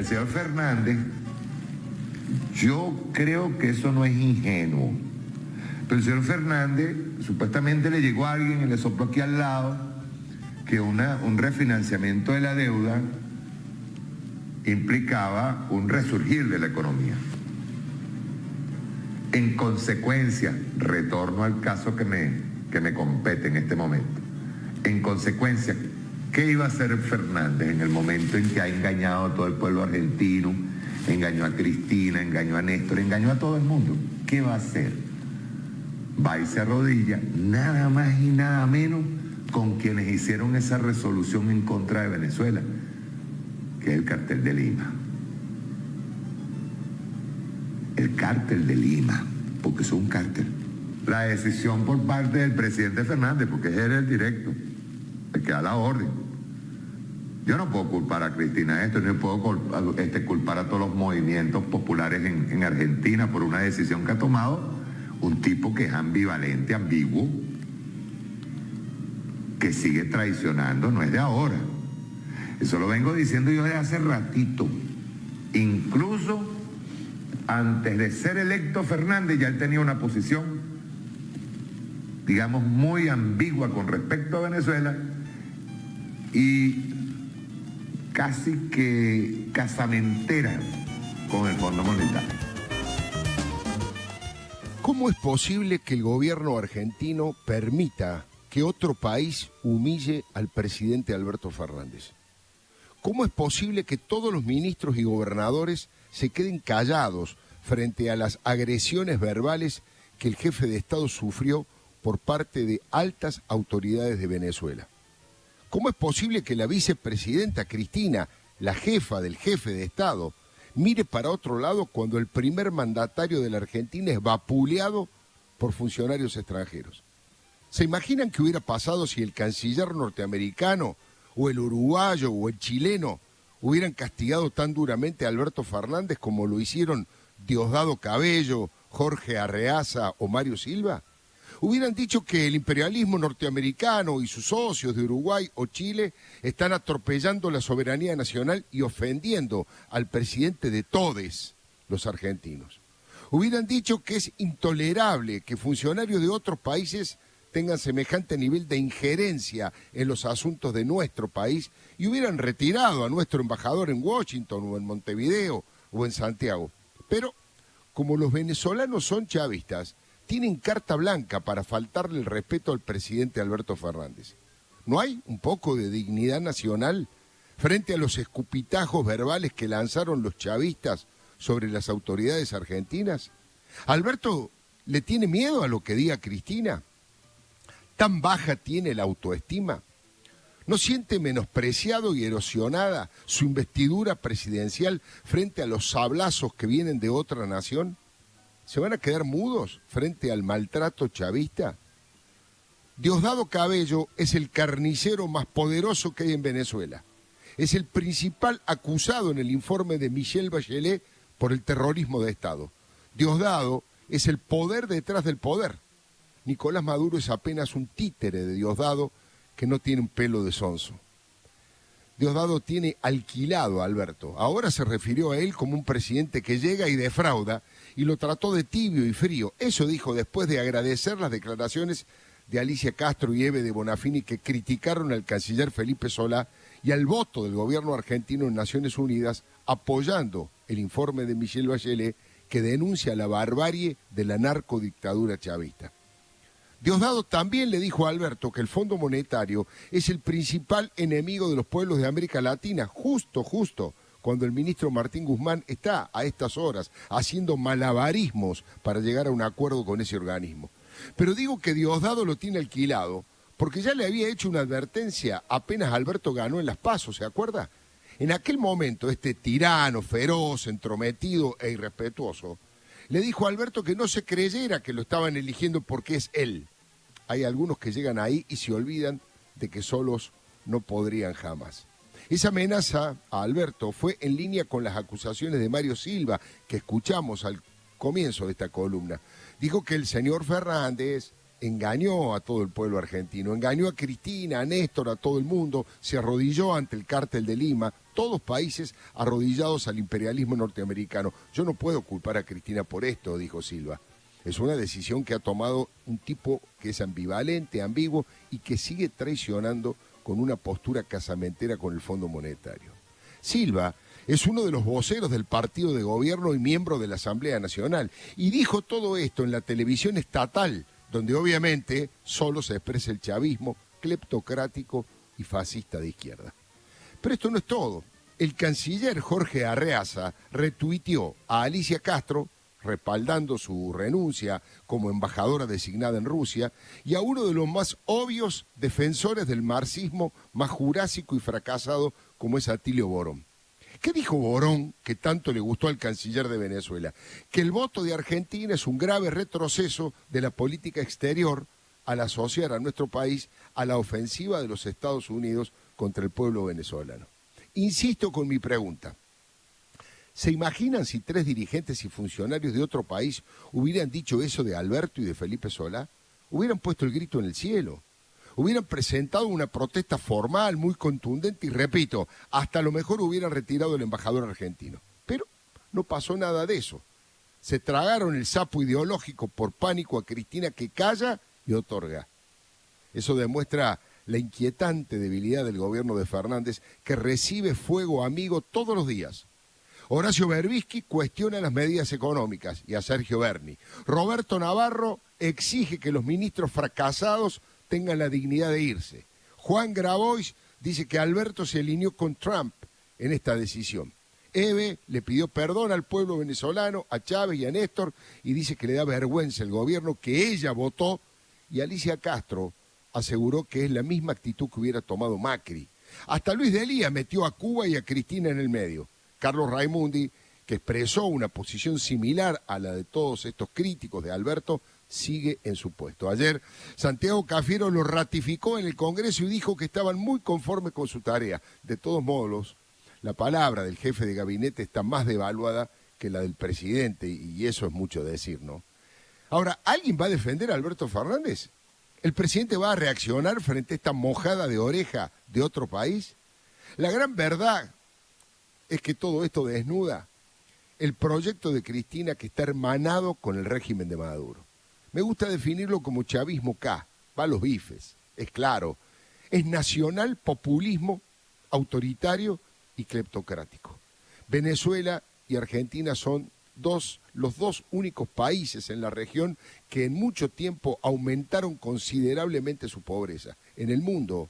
El señor Fernández, yo creo que eso no es ingenuo, pero el señor Fernández supuestamente le llegó a alguien y le sopló aquí al lado que un refinanciamiento de la deuda implicaba un resurgir de la economía. En consecuencia, retorno al caso que me compete en este momento. En consecuencia, ¿qué iba a hacer Fernández en el momento en que ha engañado a todo el pueblo argentino, engañó a Cristina, engañó a Néstor, engañó a todo el mundo? ¿Qué va a hacer? Va y se arrodilla, nada más y nada menos, con quienes hicieron esa resolución en contra de Venezuela, que es el Cártel de Lima. El Cártel de Lima, porque es un cártel. La decisión por parte del presidente Fernández, porque es él el directo, el que da la orden. Yo no puedo culpar a Cristina de esto, no puedo culpar a todos los movimientos populares en Argentina por una decisión que ha tomado un tipo que es ambivalente, ambiguo, que sigue traicionando, no es de ahora. Eso lo vengo diciendo yo desde hace ratito. Incluso antes de ser electo Fernández ya él tenía una posición, digamos, muy ambigua con respecto a Venezuela y casi que casamentera con el Fondo Monetario. ¿Cómo es posible que el gobierno argentino permita que otro país humille al presidente Alberto Fernández? ¿Cómo es posible que todos los ministros y gobernadores se queden callados frente a las agresiones verbales que el jefe de Estado sufrió por parte de altas autoridades de Venezuela? ¿Cómo es posible que la vicepresidenta Cristina, la jefa del jefe de Estado, mire para otro lado cuando el primer mandatario de la Argentina es vapuleado por funcionarios extranjeros? ¿Se imaginan qué hubiera pasado si el canciller norteamericano o el uruguayo o el chileno hubieran castigado tan duramente a Alberto Fernández como lo hicieron Diosdado Cabello, Jorge Arreaza o Mario Silva? Hubieran dicho que el imperialismo norteamericano y sus socios de Uruguay o Chile están atropellando la soberanía nacional y ofendiendo al presidente de todos los argentinos. Hubieran dicho que es intolerable que funcionarios de otros países tengan semejante nivel de injerencia en los asuntos de nuestro país y hubieran retirado a nuestro embajador en Washington o en Montevideo o en Santiago. Pero como los venezolanos son chavistas, tienen carta blanca para faltarle el respeto al presidente Alberto Fernández. ¿No hay un poco de dignidad nacional frente a los escupitajos verbales que lanzaron los chavistas sobre las autoridades argentinas? ¿Alberto le tiene miedo a lo que diga Cristina? ¿Tan baja tiene la autoestima? ¿No siente menospreciado y erosionada su investidura presidencial frente a los sablazos que vienen de otra nación? ¿Se van a quedar mudos frente al maltrato chavista? Diosdado Cabello es el carnicero más poderoso que hay en Venezuela. Es el principal acusado en el informe de Michelle Bachelet por el terrorismo de Estado. Diosdado es el poder detrás del poder. Nicolás Maduro es apenas un títere de Diosdado que no tiene un pelo de sonso. Diosdado tiene alquilado a Alberto. Ahora se refirió a él como un presidente que llega y defrauda y lo trató de tibio y frío. Eso dijo después de agradecer las declaraciones de Alicia Castro y Eve de Bonafini que criticaron al canciller Felipe Solá y al voto del gobierno argentino en Naciones Unidas apoyando el informe de Michelle Bachelet que denuncia la barbarie de la narcodictadura chavista. Diosdado también le dijo a Alberto que el Fondo Monetario es el principal enemigo de los pueblos de América Latina, justo cuando el ministro Martín Guzmán está a estas horas haciendo malabarismos para llegar a un acuerdo con ese organismo. Pero digo que Diosdado lo tiene alquilado porque ya le había hecho una advertencia apenas Alberto ganó en las PASO, ¿se acuerda? En aquel momento este tirano, feroz, entrometido e irrespetuoso le dijo a Alberto que no se creyera que lo estaban eligiendo porque es él. Hay algunos que llegan ahí y se olvidan de que solos no podrían jamás. Esa amenaza a Alberto fue en línea con las acusaciones de Mario Silva que escuchamos al comienzo de esta columna. Dijo que el señor Fernández engañó a todo el pueblo argentino, engañó a Cristina, a Néstor, a todo el mundo, se arrodilló ante el cártel de Lima, todos países arrodillados al imperialismo norteamericano. Yo no puedo culpar a Cristina por esto, dijo Silva. Es una decisión que ha tomado un tipo que es ambivalente, ambiguo y que sigue traicionando con una postura casamentera con el Fondo Monetario. Silva es uno de los voceros del partido de gobierno y miembro de la Asamblea Nacional y dijo todo esto en la televisión estatal, donde obviamente solo se expresa el chavismo cleptocrático y fascista de izquierda. Pero esto no es todo. El canciller Jorge Arreaza retuiteó a Alicia Castro, respaldando su renuncia como embajadora designada en Rusia, y a uno de los más obvios defensores del marxismo más jurásico y fracasado como es Atilio Borón. ¿Qué dijo Borón que tanto le gustó al canciller de Venezuela? Que el voto de Argentina es un grave retroceso de la política exterior al asociar a nuestro país a la ofensiva de los Estados Unidos contra el pueblo venezolano. Insisto con mi pregunta. ¿Se imaginan si 3 dirigentes y funcionarios de otro país hubieran dicho eso de Alberto y de Felipe Solá? Hubieran puesto el grito en el cielo. Hubieran presentado una protesta formal, muy contundente y, repito, hasta a lo mejor hubieran retirado el embajador argentino. Pero no pasó nada de eso. Se tragaron el sapo ideológico por pánico a Cristina, que calla y otorga. Eso demuestra la inquietante debilidad del gobierno de Fernández, que recibe fuego amigo todos los días. Horacio Berbisky cuestiona las medidas económicas y a Sergio Berni. Roberto Navarro exige que los ministros fracasados tengan la dignidad de irse. Juan Grabois dice que Alberto se alineó con Trump en esta decisión. Eve le pidió perdón al pueblo venezolano, a Chávez y a Néstor, y dice que le da vergüenza el gobierno que ella votó, y Alicia Castro aseguró que es la misma actitud que hubiera tomado Macri. Hasta Luis Delía metió a Cuba y a Cristina en el medio. Carlos Raimundi, que expresó una posición similar a la de todos estos críticos de Alberto, sigue en su puesto. Ayer Santiago Cafiero lo ratificó en el Congreso y dijo que estaban muy conformes con su tarea. De todos modos, la palabra del jefe de gabinete está más devaluada que la del presidente, y eso es mucho decir, ¿no? Ahora, ¿alguien va a defender a Alberto Fernández? ¿El presidente va a reaccionar frente a esta mojada de oreja de otro país? La gran verdad es que todo esto desnuda el proyecto de Cristina, que está hermanado con el régimen de Maduro. Me gusta definirlo como chavismo K, va a los bifes, es claro. Es nacional populismo autoritario y cleptocrático. Venezuela y Argentina son los dos únicos países en la región que en mucho tiempo aumentaron considerablemente su pobreza. En el mundo,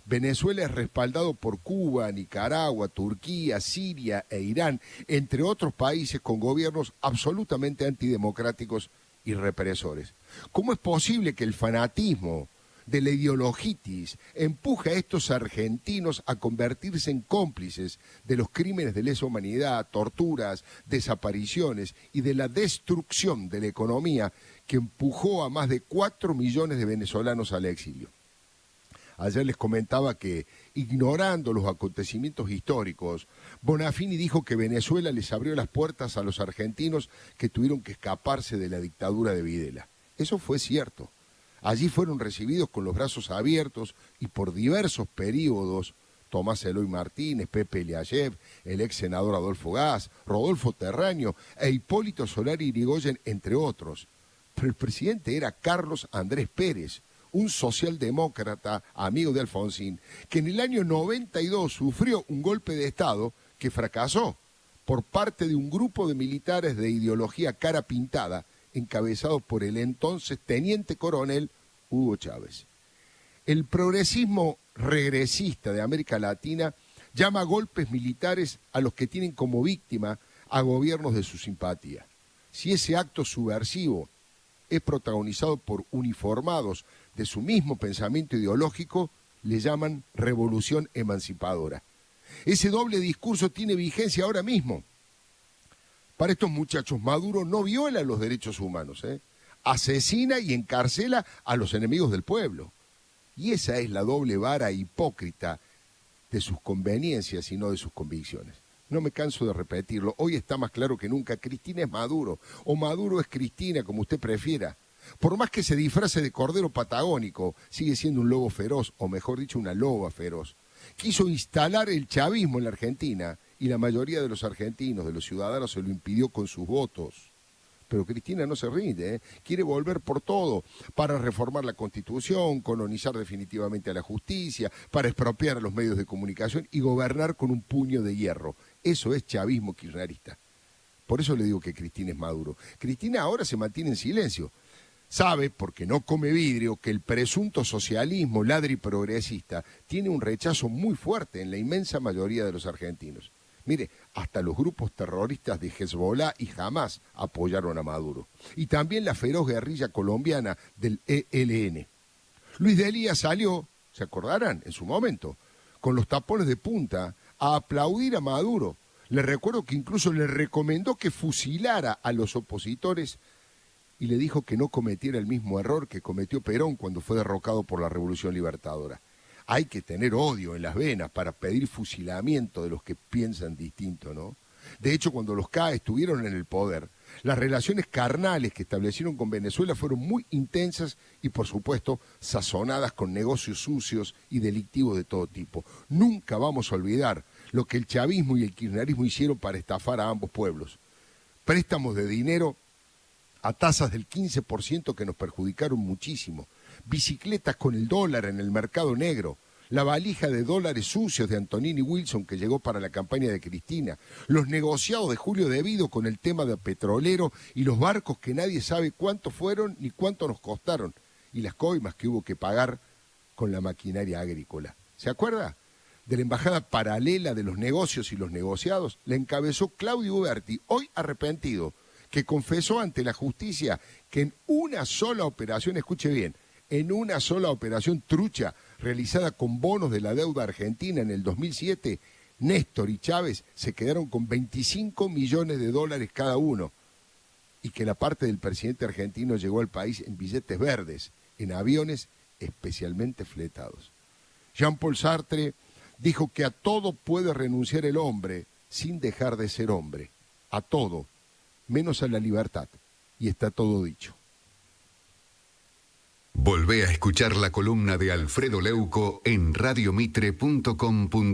Venezuela es respaldado por Cuba, Nicaragua, Turquía, Siria e Irán, entre otros países con gobiernos absolutamente antidemocráticos y represores. ¿Cómo es posible que el fanatismo de la ideologitis empuje a estos argentinos a convertirse en cómplices de los crímenes de lesa humanidad, torturas, desapariciones y de la destrucción de la economía que empujó a más de 4 millones de venezolanos al exilio? Ayer les comentaba que, ignorando los acontecimientos históricos, Bonafini dijo que Venezuela les abrió las puertas a los argentinos que tuvieron que escaparse de la dictadura de Videla. Eso fue cierto. Allí fueron recibidos con los brazos abiertos y por diversos periodos Tomás Eloy Martínez, Pepe Eliayev, el ex senador Adolfo Gas, Rodolfo Terraño e Hipólito Solari Irigoyen, entre otros. Pero el presidente era Carlos Andrés Pérez, un socialdemócrata amigo de Alfonsín, que en el año 92 sufrió un golpe de Estado que fracasó por parte de un grupo de militares de ideología cara pintada, encabezado por el entonces teniente coronel Hugo Chávez. El progresismo regresista de América Latina llama golpes militares a los que tienen como víctima a gobiernos de su simpatía. Si ese acto subversivo es protagonizado por uniformados de su mismo pensamiento ideológico, le llaman revolución emancipadora. Ese doble discurso tiene vigencia ahora mismo. Para estos muchachos, Maduro no viola los derechos humanos, asesina y encarcela a los enemigos del pueblo. Y esa es la doble vara hipócrita de sus conveniencias y no de sus convicciones. No me canso de repetirlo, hoy está más claro que nunca: Cristina es Maduro, o Maduro es Cristina, como usted prefiera. Por más que se disfrace de cordero patagónico, sigue siendo un lobo feroz, o mejor dicho, una loba feroz. Quiso instalar el chavismo en la Argentina y la mayoría de los argentinos, de los ciudadanos, se lo impidió con sus votos. Pero Cristina no se rinde, ¿eh? Quiere volver por todo, para reformar la Constitución, colonizar definitivamente a la justicia, para expropiar a los medios de comunicación y gobernar con un puño de hierro. Eso es chavismo kirchnerista. Por eso le digo que Cristina es Maduro. Cristina ahora se mantiene en silencio. Sabe, porque no come vidrio, que el presunto socialismo ladri progresista tiene un rechazo muy fuerte en la inmensa mayoría de los argentinos. Mire, hasta los grupos terroristas de Hezbollah y Hamas apoyaron a Maduro. Y también la feroz guerrilla colombiana del ELN. Luis Delía salió, ¿se acordarán? En su momento, con los tapones de punta, a aplaudir a Maduro. Le recuerdo que incluso le recomendó que fusilara a los opositores y le dijo que no cometiera el mismo error que cometió Perón cuando fue derrocado por la Revolución Libertadora. Hay que tener odio en las venas para pedir fusilamiento de los que piensan distinto, ¿no? De hecho, cuando los CA estuvieron en el poder, las relaciones carnales que establecieron con Venezuela fueron muy intensas y, por supuesto, sazonadas con negocios sucios y delictivos de todo tipo. Nunca vamos a olvidar lo que el chavismo y el kirchnerismo hicieron para estafar a ambos pueblos. Préstamos de dinero a tasas del 15% que nos perjudicaron muchísimo. Bicicletas con el dólar en el mercado negro. La valija de dólares sucios de Antonini Wilson que llegó para la campaña de Cristina, los negociados de Julio Devido con el tema de petrolero y los barcos que nadie sabe cuánto fueron ni cuánto nos costaron, y las coimas que hubo que pagar con la maquinaria agrícola. ¿Se acuerda? De la embajada paralela de los negocios y los negociados, la encabezó Claudio Uberti, hoy arrepentido, que confesó ante la justicia que en una sola operación, escuche bien, en una sola operación trucha realizada con bonos de la deuda argentina en el 2007, Néstor y Chávez se quedaron con 25 millones de dólares cada uno y que la parte del presidente argentino llegó al país en billetes verdes, en aviones especialmente fletados. Jean-Paul Sartre dijo que a todo puede renunciar el hombre sin dejar de ser hombre, a todo, menos a la libertad, y está todo dicho. Volvé a escuchar la columna de Alfredo Leuco en radiomitre.com.ar.